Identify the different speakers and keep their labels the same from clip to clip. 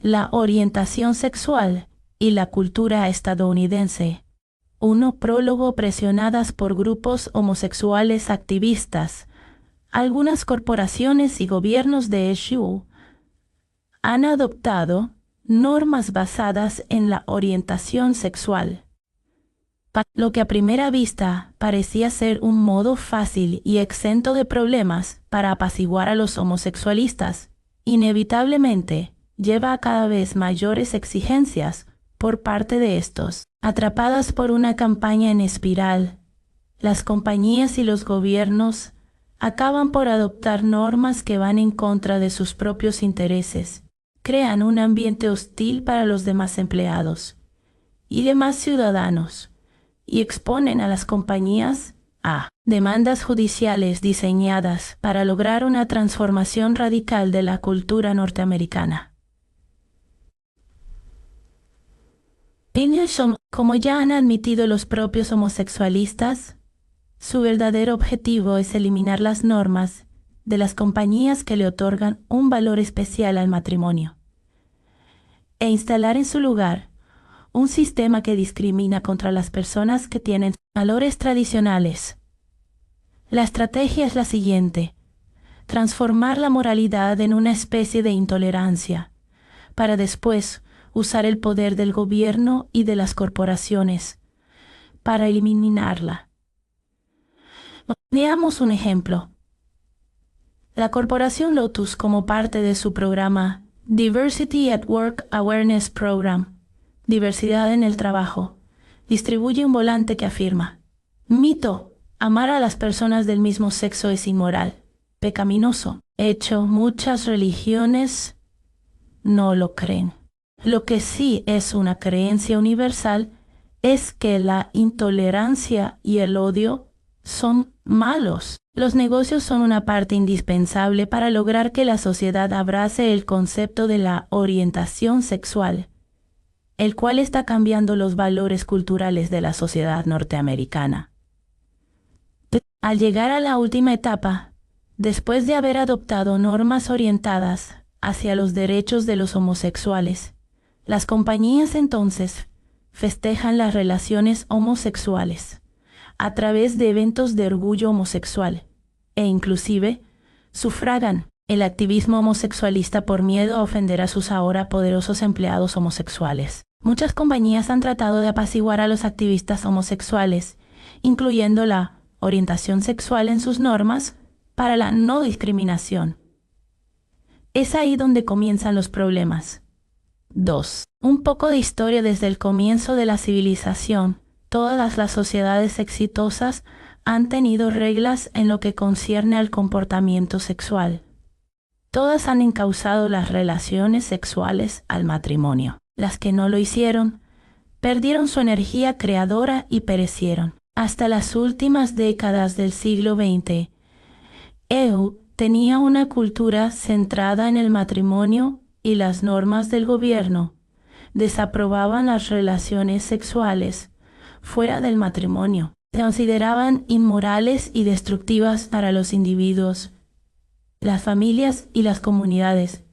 Speaker 1: La orientación sexual y la cultura estadounidense. 1. Prólogo. Presionadas por grupos homosexuales activistas, algunas corporaciones y gobiernos de SU han adoptado normas basadas en la orientación sexual. Lo que a primera vista parecía ser un modo fácil y exento de problemas para apaciguar a los homosexualistas, inevitablemente lleva a cada vez mayores exigencias por parte de estos. Atrapadas por una campaña en espiral, las compañías y los gobiernos acaban por adoptar normas que van en contra de sus propios intereses, crean un ambiente hostil para los demás empleados y demás ciudadanos, y exponen a las compañías a demandas judiciales diseñadas para lograr una transformación radical de la cultura norteamericana. Como ya han admitido los propios homosexualistas, su verdadero objetivo es eliminar las normas de las compañías que le otorgan un valor especial al matrimonio e instalar en su lugar un sistema que discrimina contra las personas que tienen valores tradicionales. La estrategia es la siguiente: transformar la moralidad en una especie de intolerancia, para después usar el poder del gobierno y de las corporaciones para eliminarla. Veamos un ejemplo. La corporación Lotus, como parte de su programa Diversity at Work Awareness Program, Diversidad en el Trabajo, distribuye un volante que afirma: mito, amar a las personas del mismo sexo es inmoral, pecaminoso. Hecho, muchas religiones no lo creen. Lo que sí es una creencia universal es que la intolerancia y el odio son malos. Los negocios son una parte indispensable para lograr que la sociedad abrace el concepto de la orientación sexual, el cual está cambiando los valores culturales de la sociedad norteamericana. Al llegar a la última etapa, después de haber adoptado normas orientadas hacia los derechos de los homosexuales, las compañías entonces festejan las relaciones homosexuales a través de eventos de orgullo homosexual e inclusive sufragan el activismo homosexualista por miedo a ofender a sus ahora poderosos empleados homosexuales. Muchas compañías han tratado de apaciguar a los activistas homosexuales, incluyendo la orientación sexual en sus normas para la no discriminación. Es ahí donde comienzan los problemas. 2. Un poco de historia desde el comienzo de la civilización. Todas las sociedades exitosas han tenido reglas en lo que concierne al comportamiento sexual. Todas han encauzado las relaciones sexuales al matrimonio. Las que no lo hicieron, perdieron su energía creadora y perecieron. Hasta las últimas décadas del siglo XX, EU tenía una cultura centrada en el matrimonio y las normas del gobierno desaprobaban las relaciones sexuales fuera del matrimonio. Se consideraban inmorales y destructivas para los individuos, las familias y las comunidades,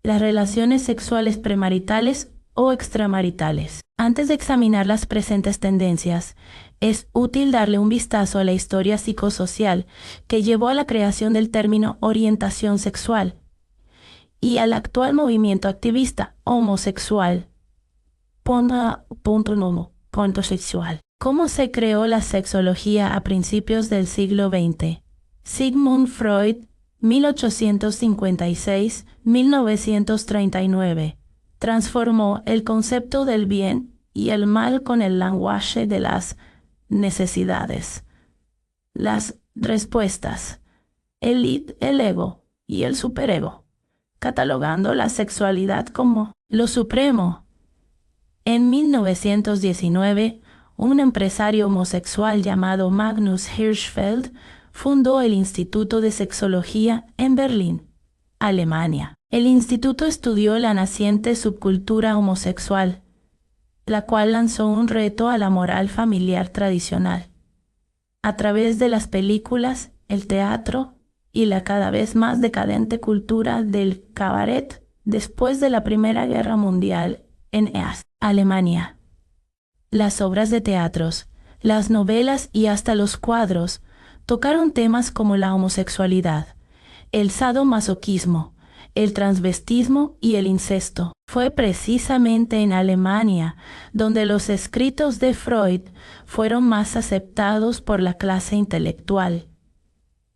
Speaker 1: las relaciones sexuales premaritales o extramaritales. Antes de examinar las presentes tendencias, es útil darle un vistazo a la historia psicosocial que llevó a la creación del término orientación sexual y al actual movimiento activista homosexual. Punto sexual. ¿Cómo se creó la sexología a principios del siglo XX? Sigmund Freud, 1856-1939, transformó el concepto del bien y el mal con el lenguaje de las necesidades, las respuestas, el id, el ego y el superego, catalogando la sexualidad como lo supremo. En 1919, un empresario homosexual llamado Magnus Hirschfeld fundó el Instituto de Sexología en Berlín, Alemania. El instituto estudió la naciente subcultura homosexual, la cual lanzó un reto a la moral familiar tradicional. A través de las películas, el teatro y la cada vez más decadente cultura del cabaret, después de la Primera Guerra Mundial en Alemania. Las obras de teatros, las novelas y hasta los cuadros tocaron temas como la homosexualidad, el sadomasoquismo, el transvestismo y el incesto. Fue precisamente en Alemania donde los escritos de Freud fueron más aceptados por la clase intelectual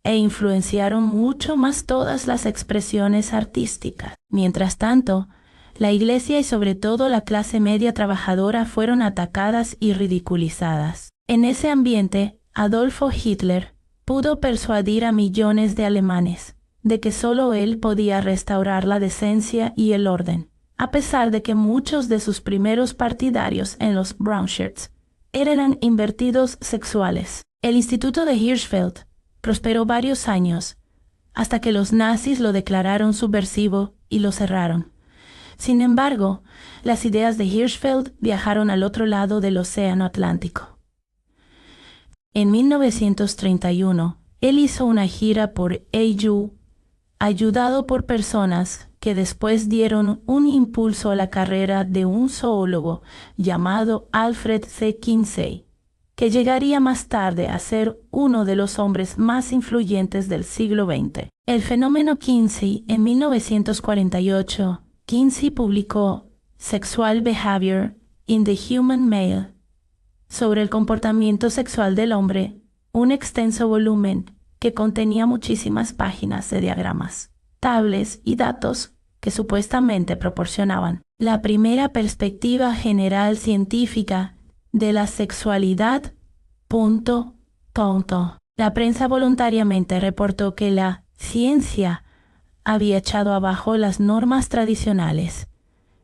Speaker 1: e influenciaron mucho más todas las expresiones artísticas. Mientras tanto, la Iglesia y sobre todo la clase media trabajadora fueron atacadas y ridiculizadas. En ese ambiente, Adolfo Hitler pudo persuadir a millones de alemanes de que solo él podía restaurar la decencia y el orden, a pesar de que muchos de sus primeros partidarios en los Brownshirts eran invertidos sexuales. El Instituto de Hirschfeld prosperó varios años, hasta que los nazis lo declararon subversivo y lo cerraron. Sin embargo, las ideas de Hirschfeld viajaron al otro lado del Océano Atlántico. En 1931, él hizo una gira por EU, ayudado por personas que después dieron un impulso a la carrera de un zoólogo llamado Alfred C. Kinsey, que llegaría más tarde a ser uno de los hombres más influyentes del siglo XX. El fenómeno Kinsey, en 1948, Kinsey publicó Sexual Behavior in the Human Male, sobre el comportamiento sexual del hombre, un extenso volumen que contenía muchísimas páginas de diagramas, tablas y datos que supuestamente proporcionaban la primera perspectiva general científica de la sexualidad. La prensa voluntariamente reportó que la ciencia había echado abajo las normas tradicionales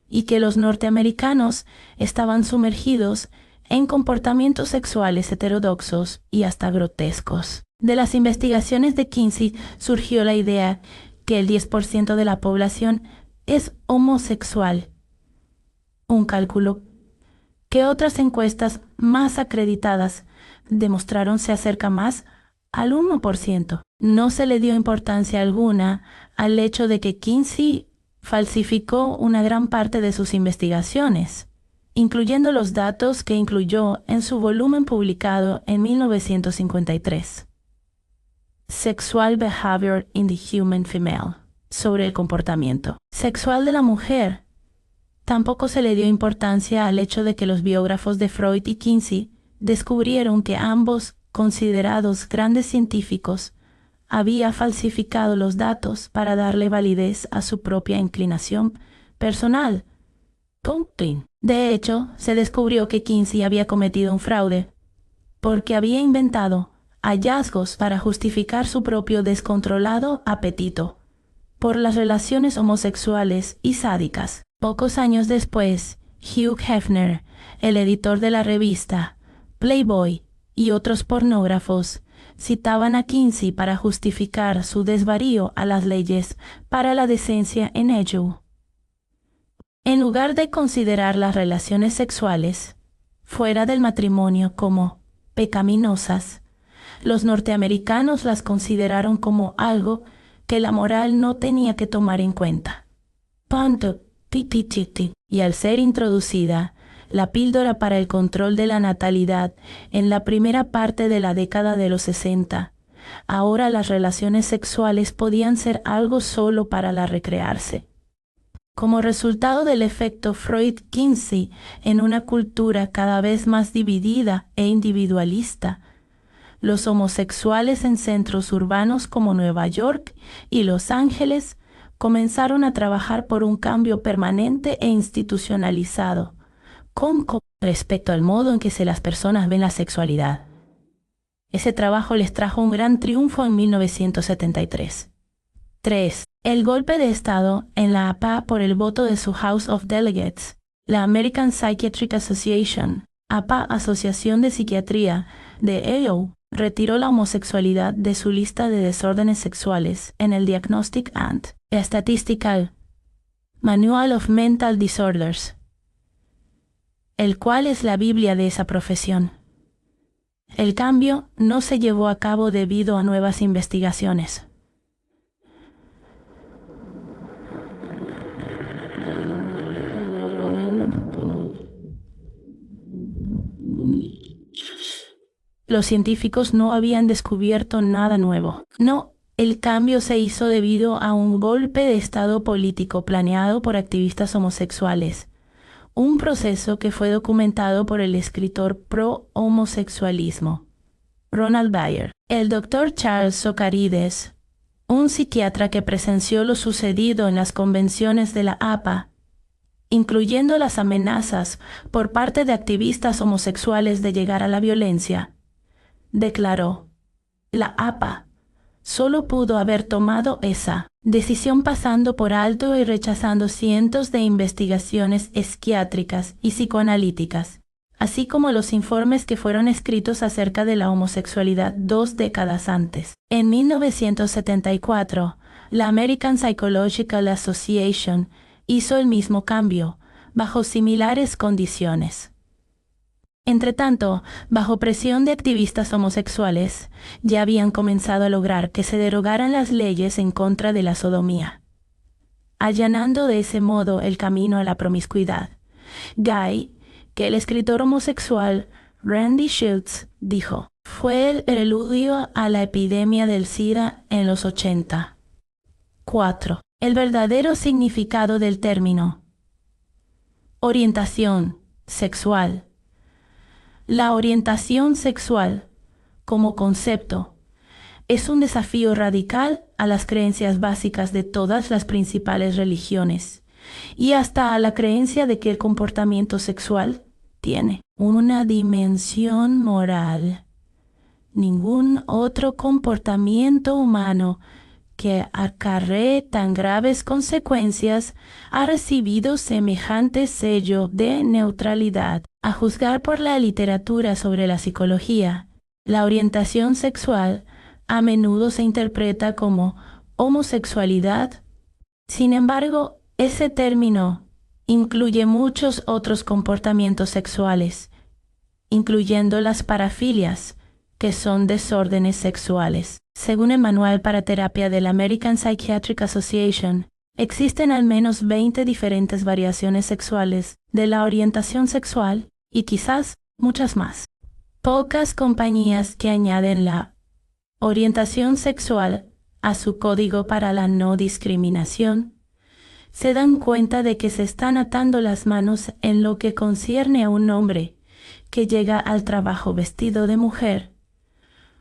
Speaker 1: y que los norteamericanos estaban sumergidos en comportamientos sexuales heterodoxos y hasta grotescos. De las investigaciones de Kinsey surgió la idea que el 10% de la población es homosexual, un cálculo que otras encuestas más acreditadas demostraron se acerca más al 1%. No se le dio importancia alguna al hecho de que Kinsey falsificó una gran parte de sus investigaciones, incluyendo los datos que incluyó en su volumen publicado en 1953. Sexual Behavior in the Human Female, sobre el comportamiento sexual de la mujer. Tampoco se le dio importancia al hecho de que los biógrafos de Freud y Kinsey descubrieron que ambos, considerados grandes científicos, había falsificado los datos para darle validez a su propia inclinación personal. De hecho, se descubrió que Kinsey había cometido un fraude, porque había inventado hallazgos para justificar su propio descontrolado apetito por las relaciones homosexuales y sádicas. Pocos años después, Hugh Hefner, el editor de la revista Playboy, y otros pornógrafos citaban a Kinsey para justificar su desvarío a las leyes para la decencia en EU. En lugar de considerar las relaciones sexuales fuera del matrimonio como pecaminosas, los norteamericanos las consideraron como algo que la moral no tenía que tomar en cuenta. Y al ser introducida la píldora para el control de la natalidad en la primera parte de la década de los 60, ahora las relaciones sexuales podían ser algo solo para la recrearse. Como resultado del efecto Freud-Kinsey en una cultura cada vez más dividida e individualista, los homosexuales en centros urbanos como Nueva York y Los Ángeles comenzaron a trabajar por un cambio permanente e institucionalizado con respecto al modo en que las personas ven la sexualidad. Ese trabajo les trajo un gran triunfo en 1973. 3. El golpe de Estado en la APA por el voto de su House of Delegates, la American Psychiatric Association, APA, Asociación de Psiquiatría de EU, retiró la homosexualidad de su lista de desórdenes sexuales en el Diagnostic and Statistical Manual of Mental Disorders, el cual es la Biblia de esa profesión. El cambio no se llevó a cabo debido a nuevas investigaciones. Los científicos no habían descubierto nada nuevo. No, el cambio se hizo debido a un golpe de estado político planeado por activistas homosexuales, un proceso que fue documentado por el escritor pro-homosexualismo, Ronald Dyer. El doctor Charles Socarides, un psiquiatra que presenció lo sucedido en las convenciones de la APA, incluyendo las amenazas por parte de activistas homosexuales de llegar a la violencia, declaró: la APA solo pudo haber tomado esa decisión pasando por alto y rechazando cientos de investigaciones psiquiátricas y psicoanalíticas, así como los informes que fueron escritos acerca de la homosexualidad 2 décadas antes. En 1974, la American Psychological Association hizo el mismo cambio, bajo similares condiciones. Entretanto, bajo presión de activistas homosexuales, ya habían comenzado a lograr que se derogaran las leyes en contra de la sodomía, allanando de ese modo el camino a la promiscuidad. Guy, que el escritor homosexual Randy Shilts dijo, fue el preludio a la epidemia del SIDA en los 80. 4. El verdadero significado del término. Orientación sexual. La orientación sexual, como concepto, es un desafío radical a las creencias básicas de todas las principales religiones y hasta a la creencia de que el comportamiento sexual tiene una dimensión moral. Ningún otro comportamiento humano que acarree tan graves consecuencias ha recibido semejante sello de neutralidad. A juzgar por la literatura sobre la psicología, la orientación sexual a menudo se interpreta como homosexualidad. Sin embargo, ese término incluye muchos otros comportamientos sexuales, incluyendo las parafilias, que son desórdenes sexuales. Según el Manual para Terapia de la American Psychiatric Association, existen al menos 20 diferentes variaciones sexuales de la orientación sexual y quizás muchas más. Pocas compañías que añaden la orientación sexual a su código para la no discriminación se dan cuenta de que se están atando las manos en lo que concierne a un hombre que llega al trabajo vestido de mujer,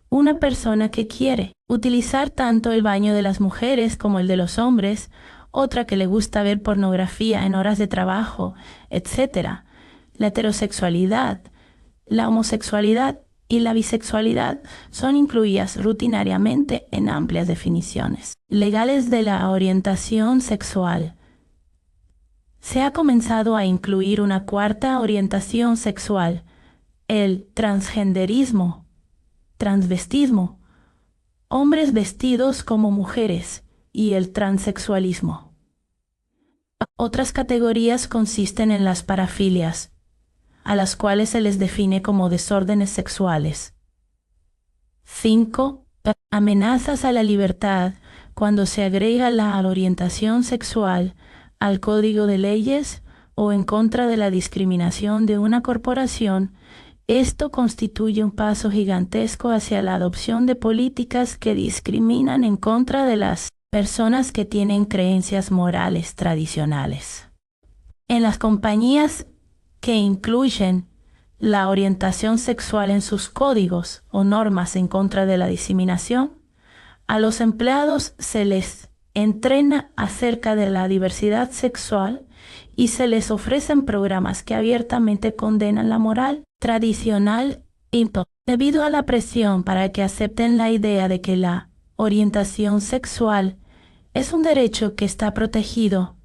Speaker 1: una persona que quiere utilizar tanto el baño de las mujeres como el de los hombres, otra que le gusta ver pornografía en horas de trabajo, etc. La heterosexualidad, la homosexualidad y la bisexualidad son incluidas rutinariamente en amplias definiciones legales de la orientación sexual. Se ha comenzado a incluir una cuarta orientación sexual, el transgenderismo, transvestismo, hombres vestidos como mujeres y el transexualismo. Otras categorías consisten en las parafilias, a las cuales se les define como desórdenes sexuales. 5. Amenazas a la libertad cuando se agrega la orientación sexual al código de leyes o en contra de la discriminación de una corporación. Esto constituye un paso gigantesco hacia la adopción de políticas que discriminan en contra de las personas que tienen creencias morales tradicionales. En las compañías que incluyen la orientación sexual en sus códigos o normas en contra de la discriminación, a los empleados se les entrena acerca de la diversidad sexual y se les ofrecen programas que abiertamente condenan la moral tradicional debido a la presión para que acepten la idea de que la orientación sexual es un derecho que está protegido.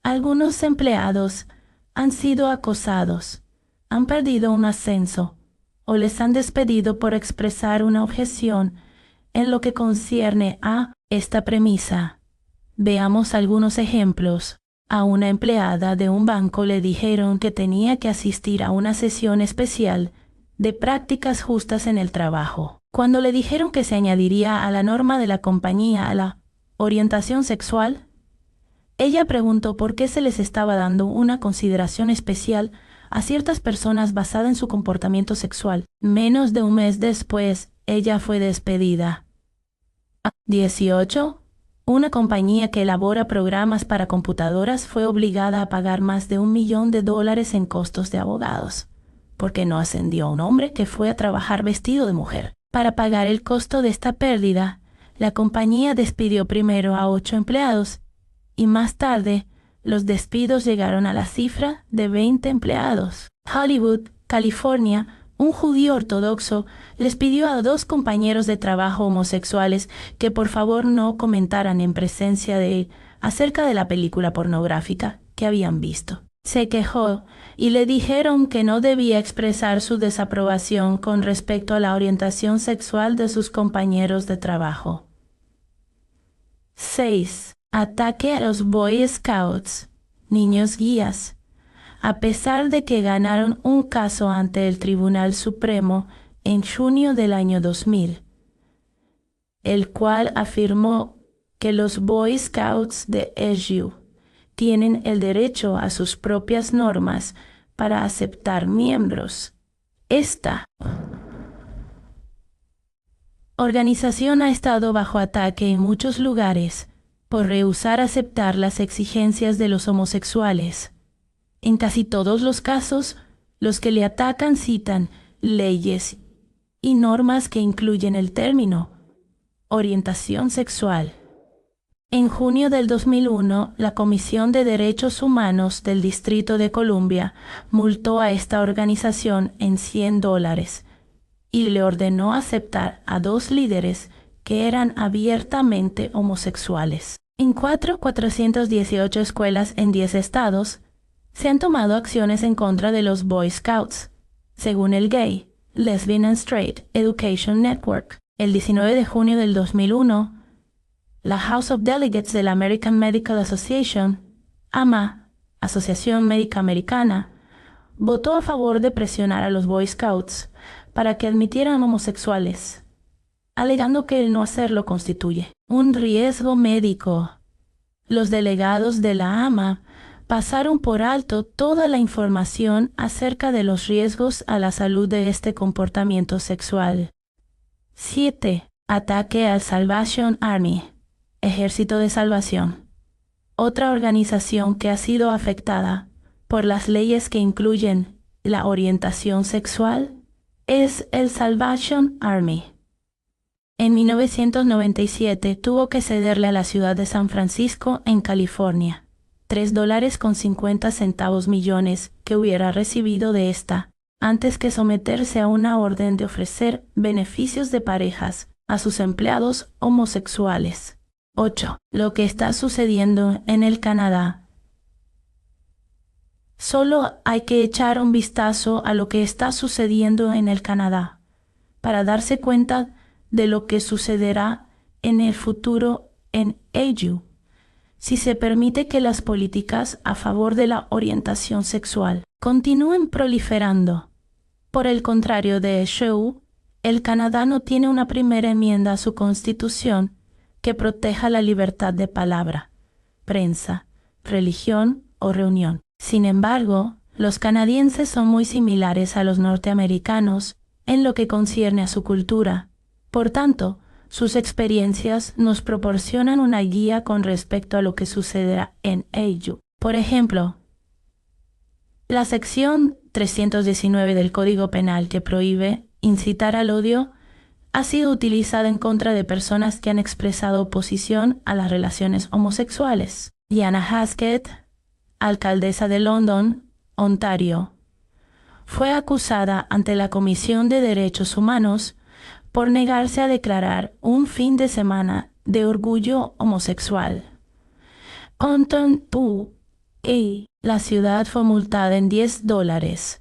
Speaker 1: Algunos empleados han sido acosados, han perdido un ascenso o les han despedido por expresar una objeción en lo que concierne a esta premisa. Veamos algunos ejemplos. A una empleada de un banco le dijeron que tenía que asistir a una sesión especial de prácticas justas en el trabajo. Cuando le dijeron que se añadiría a la norma de la compañía a la orientación sexual, ella preguntó por qué se les estaba dando una consideración especial a ciertas personas basada en su comportamiento sexual. Menos de un mes después, ella fue despedida. 18. Una compañía que elabora programas para computadoras fue obligada a pagar más de $1 millón en costos de abogados, porque no ascendió a un hombre que fue a trabajar vestido de mujer. Para pagar el costo de esta pérdida, la compañía despidió primero a 8 empleados y más tarde los despidos llegaron a la cifra de 20 empleados. Hollywood, California, un judío ortodoxo les pidió a 2 compañeros de trabajo homosexuales que por favor no comentaran en presencia de él acerca de la película pornográfica que habían visto. Se quejó y le dijeron que no debía expresar su desaprobación con respecto a la orientación sexual de sus compañeros de trabajo. 6. Ataque a los Boy Scouts, niños guías. A pesar de que ganaron un caso ante el Tribunal Supremo en junio del año 2000, el cual afirmó que los Boy Scouts de SU tienen el derecho a sus propias normas para aceptar miembros. Esta organización ha estado bajo ataque en muchos lugares por rehusar aceptar las exigencias de los homosexuales. En casi todos los casos, los que le atacan citan leyes y normas que incluyen el término orientación sexual. En junio del 2001, la Comisión de Derechos Humanos del Distrito de Columbia multó a esta organización en $100 y le ordenó aceptar a 2 líderes que eran abiertamente homosexuales. En 418 escuelas en 10 estados, se han tomado acciones en contra de los Boy Scouts, según el Gay, Lesbian and Straight Education Network. El 19 de junio del 2001, la House of Delegates de la American Medical Association, AMA, Asociación Médica Americana, votó a favor de presionar a los Boy Scouts para que admitieran homosexuales, alegando que el no hacerlo constituye un riesgo médico. Los delegados de la AMA pasaron por alto toda la información acerca de los riesgos a la salud de este comportamiento sexual. 7. Ataque al Salvation Army, Ejército de Salvación. Otra organización que ha sido afectada por las leyes que incluyen la orientación sexual es el Salvation Army. En 1997 tuvo que cederle a la ciudad de San Francisco, en California, $3.50 millones que hubiera recibido de esta, antes que someterse a una orden de ofrecer beneficios de parejas a sus empleados homosexuales. 8. Lo que está sucediendo en el Canadá. Solo hay que echar un vistazo a lo que está sucediendo en el Canadá para darse cuenta de lo que sucederá en el futuro en AU si se permite que las políticas a favor de la orientación sexual continúen proliferando. Por el contrario de SU, el Canadá no tiene una primera enmienda a su constitución que proteja la libertad de palabra, prensa, religión o reunión. Sin embargo, los canadienses son muy similares a los norteamericanos en lo que concierne a su cultura. Por tanto, sus experiencias nos proporcionan una guía con respecto a lo que sucederá en AU. Por ejemplo, la sección 319 del Código Penal que prohíbe incitar al odio ha sido utilizada en contra de personas que han expresado oposición a las relaciones homosexuales. Diana Haskett, alcaldesa de London, Ontario, fue acusada ante la Comisión de Derechos Humanos por negarse a declarar un fin de semana de orgullo homosexual. La ciudad fue multada en $10,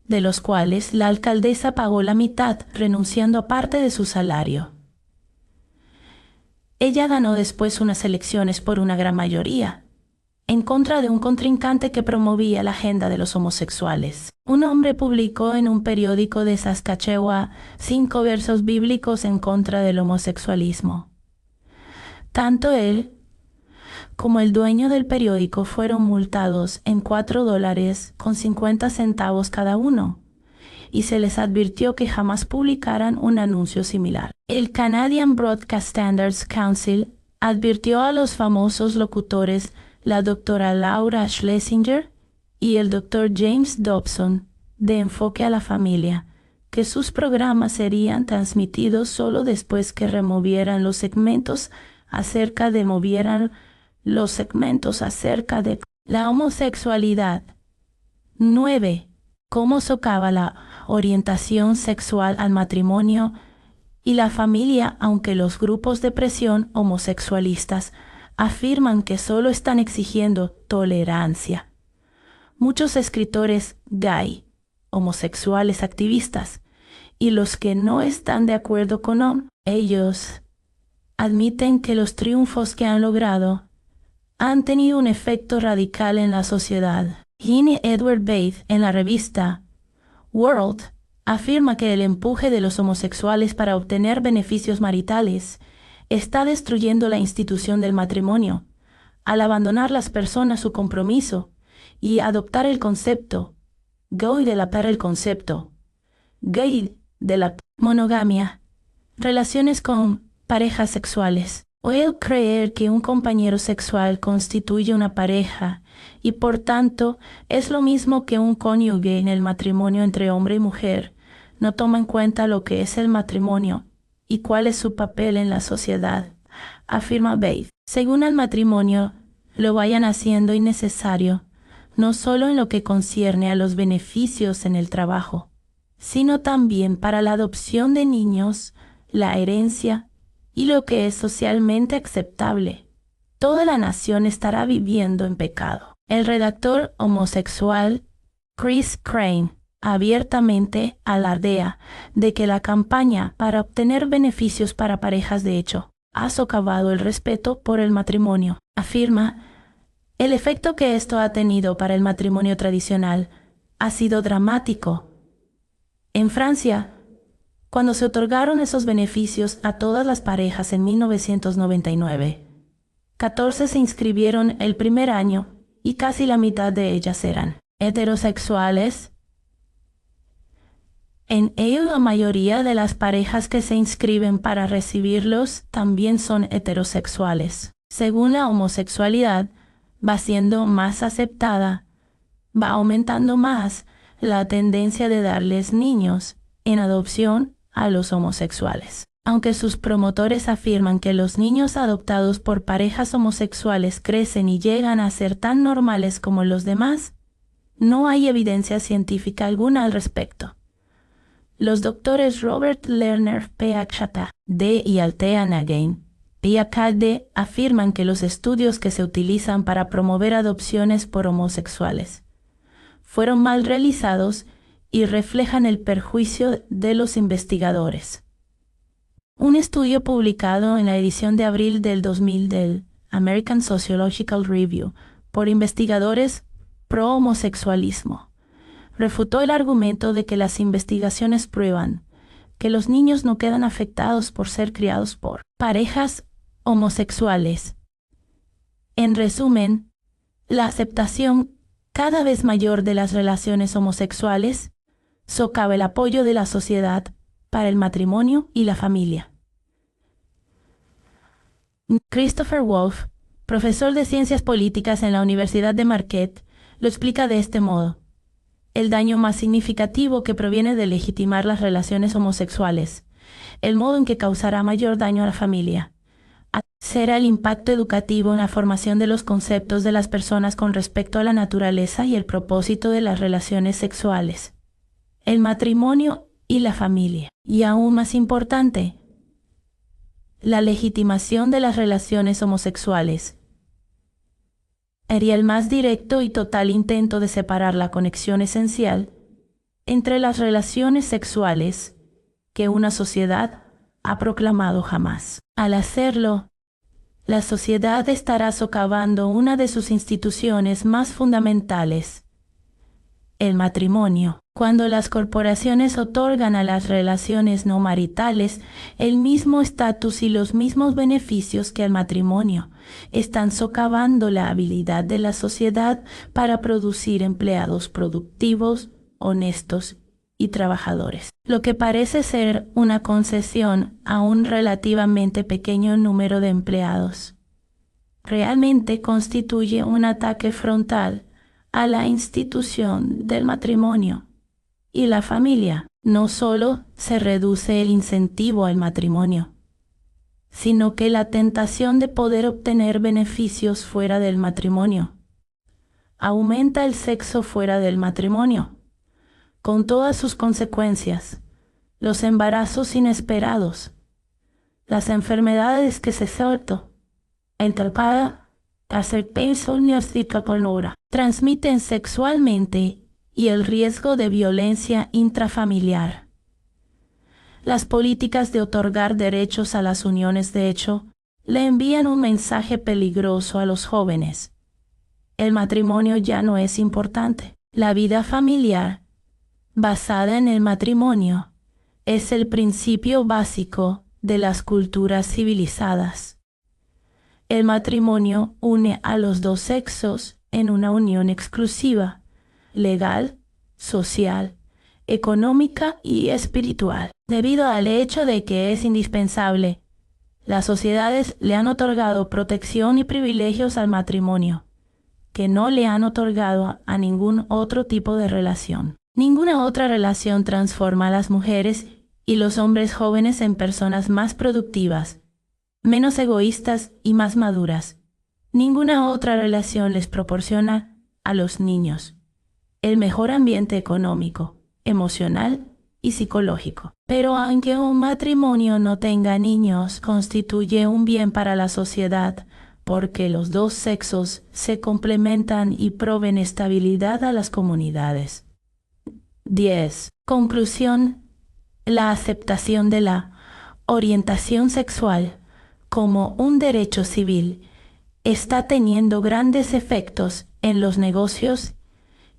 Speaker 1: de los cuales la alcaldesa pagó la mitad, renunciando a parte de su salario. Ella ganó después unas elecciones por una gran mayoría, en contra de un contrincante que promovía la agenda de los homosexuales. Un hombre publicó en un periódico de Saskatchewan 5 versos bíblicos en contra del homosexualismo. Tanto él como el dueño del periódico, fueron multados en $4.50 cada uno, y se les advirtió que jamás publicaran un anuncio similar. El Canadian Broadcast Standards Council advirtió a los famosos locutores, la doctora Laura Schlesinger y el doctor James Dobson, de Enfoque a la Familia, que sus programas serían transmitidos solo después que removieran los segmentos acerca de la homosexualidad. 9. Cómo socava la orientación sexual al matrimonio y la familia, aunque los grupos de presión homosexualistas afirman que solo están exigiendo tolerancia. Muchos escritores gay, homosexuales activistas, y los que no están de acuerdo con ellos, admiten que los triunfos que han logrado han tenido un efecto radical en la sociedad. Jeanne Edward Bath, en la revista World, afirma que el empuje de los homosexuales para obtener beneficios maritales está destruyendo la institución del matrimonio, al abandonar las personas su compromiso y adoptar el concepto gay de la monogamia, relaciones con parejas sexuales, o el creer que un compañero sexual constituye una pareja y por tanto es lo mismo que un cónyuge en el matrimonio entre hombre y mujer, no toma en cuenta lo que es el matrimonio y cuál es su papel en la sociedad, afirma Bath. Según el matrimonio lo vayan haciendo innecesario, no solo en lo que concierne a los beneficios en el trabajo, sino también para la adopción de niños, la herencia y lo que es socialmente aceptable. Toda la nación estará viviendo en pecado. El redactor homosexual Chris Crane abiertamente alardea de que la campaña para obtener beneficios para parejas de hecho ha socavado el respeto por el matrimonio. Afirma, el efecto que esto ha tenido para el matrimonio tradicional ha sido dramático. En Francia, cuando se otorgaron esos beneficios a todas las parejas en 1999, 14 se inscribieron el primer año y casi la mitad de ellas eran heterosexuales. En ello, la mayoría de las parejas que se inscriben para recibirlos también son heterosexuales. Según la homosexualidad va siendo más aceptada, va aumentando más la tendencia de darles niños en adopción a los homosexuales. Aunque sus promotores afirman que los niños adoptados por parejas homosexuales crecen y llegan a ser tan normales como los demás, no hay evidencia científica alguna al respecto. Los doctores Robert Lerner, PhD, y Althea Nagin, PhD, afirman que los estudios que se utilizan para promover adopciones por homosexuales fueron mal realizados y reflejan el perjuicio de los investigadores. Un estudio publicado en la edición de abril del 2000 del American Sociological Review por investigadores pro-homosexualismo refutó el argumento de que las investigaciones prueban que los niños no quedan afectados por ser criados por parejas homosexuales. En resumen, la aceptación cada vez mayor de las relaciones homosexuales socava el apoyo de la sociedad para el matrimonio y la familia. Christopher Wolff, profesor de Ciencias Políticas en la Universidad de Marquette, lo explica de este modo. El daño más significativo que proviene de legitimar las relaciones homosexuales, el modo en que causará mayor daño a la familia, será el impacto educativo en la formación de los conceptos de las personas con respecto a la naturaleza y el propósito de las relaciones sexuales, el matrimonio y la familia. Y aún más importante, la legitimación de las relaciones homosexuales haría el más directo y total intento de separar la conexión esencial entre las relaciones sexuales que una sociedad ha proclamado jamás. Al hacerlo, la sociedad estará socavando una de sus instituciones más fundamentales, El matrimonio. Cuando las corporaciones otorgan a las relaciones no maritales el mismo estatus y los mismos beneficios que al matrimonio, están socavando la habilidad de la sociedad para producir empleados productivos, honestos y trabajadores. Lo que parece ser una concesión a un relativamente pequeño número de empleados, realmente constituye un ataque frontal a la institución del matrimonio y la familia. No solo se reduce el incentivo al matrimonio, sino que la tentación de poder obtener beneficios fuera del matrimonio. Aumenta el sexo fuera del matrimonio, con todas sus consecuencias, los embarazos inesperados, las enfermedades que se sorto, transmiten sexualmente y el riesgo de violencia intrafamiliar. Las políticas de otorgar derechos a las uniones de hecho le envían un mensaje peligroso a los jóvenes. El matrimonio ya no es importante. La vida familiar, basada en el matrimonio, es el principio básico de las culturas civilizadas. El matrimonio une a los dos sexos en una unión exclusiva, legal, social, económica y espiritual. Debido al hecho de que es indispensable, las sociedades le han otorgado protección y privilegios al matrimonio, que no le han otorgado a ningún otro tipo de relación. Ninguna otra relación transforma a las mujeres y los hombres jóvenes en personas más productivas, menos egoístas y más maduras. Ninguna otra relación les proporciona a los niños el mejor ambiente económico, emocional y psicológico. Pero aunque un matrimonio no tenga niños, constituye un bien para la sociedad, porque los dos sexos se complementan y proveen estabilidad a las comunidades. 10. Conclusión. La aceptación de la orientación sexual como un derecho civil está teniendo grandes efectos en los negocios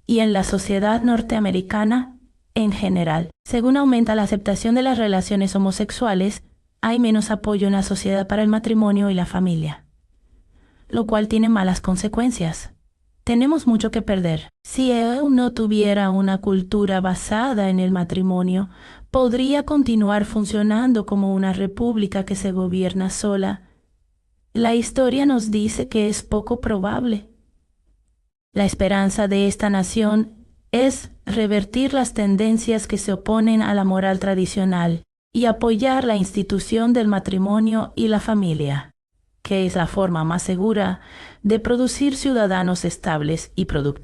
Speaker 1: y en la sociedad norteamericana en general. Según aumenta la aceptación de las relaciones homosexuales, hay menos apoyo en la sociedad para el matrimonio y la familia, lo cual tiene malas consecuencias. Tenemos mucho que perder. Si EU no tuviera una cultura basada en el matrimonio, podría continuar funcionando como una república que se gobierna sola. La historia nos dice que es poco probable. La esperanza de esta nación es revertir las tendencias que se oponen a la moral tradicional y apoyar la institución del matrimonio y la familia, que es la forma más segura de producir ciudadanos estables y productivos.